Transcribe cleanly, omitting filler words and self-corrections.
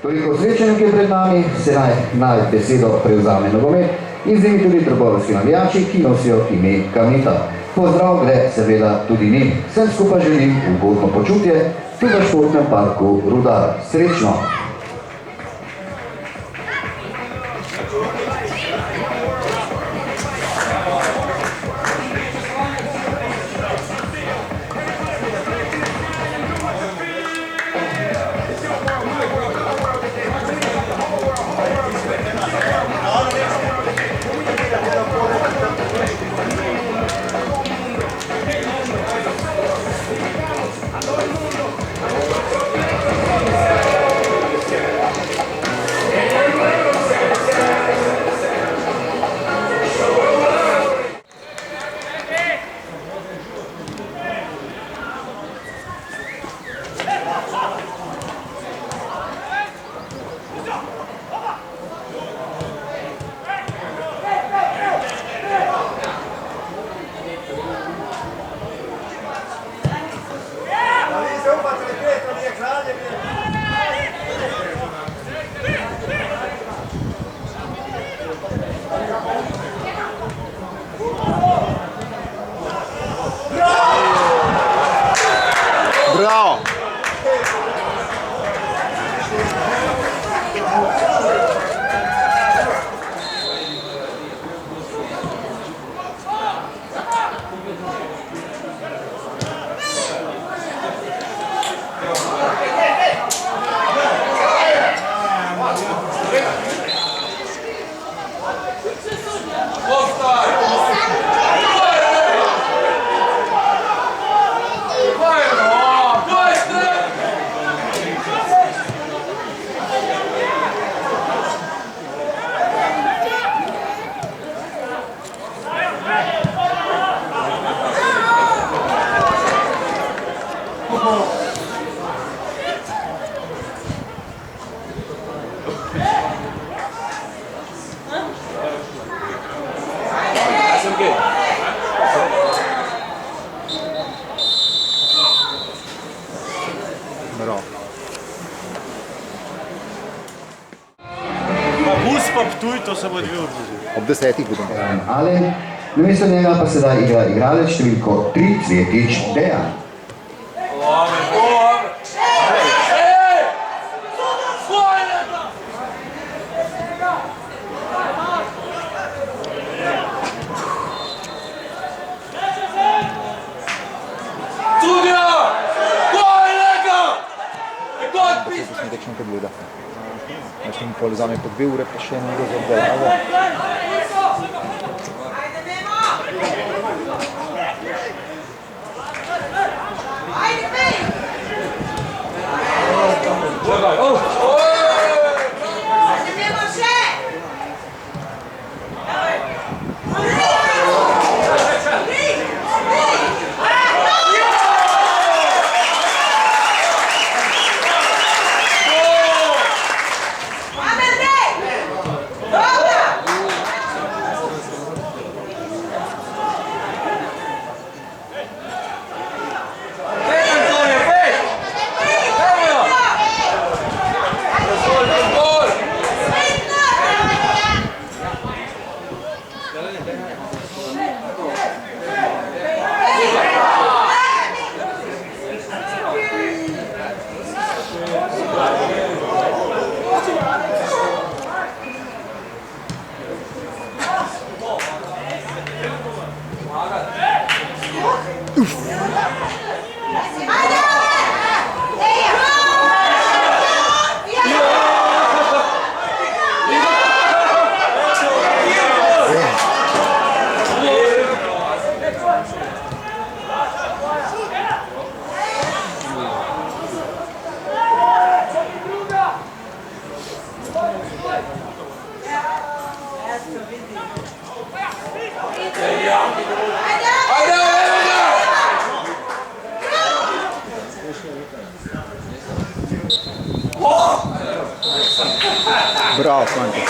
Toliko srečanj, ki je pred nami, se naj besedo prevzame nogomet in z njimi tudi trgovski navijači, ki nosijo ime Kamnita. Pozdrav gre seveda tudi njim. Vsem skupaj želim ugodno počutje tudi v športnem parku Rudar. Srečno! Bravo! To se bo odvijalo. Ob 10 budem. Alen, namesto njega pa sedaj igra igralec številko 3 Cvjetič Dejan. Točno pogleda. Znači mi pol vzame po 2 ure, pa še eno za obdelavo. Bravo, fanti.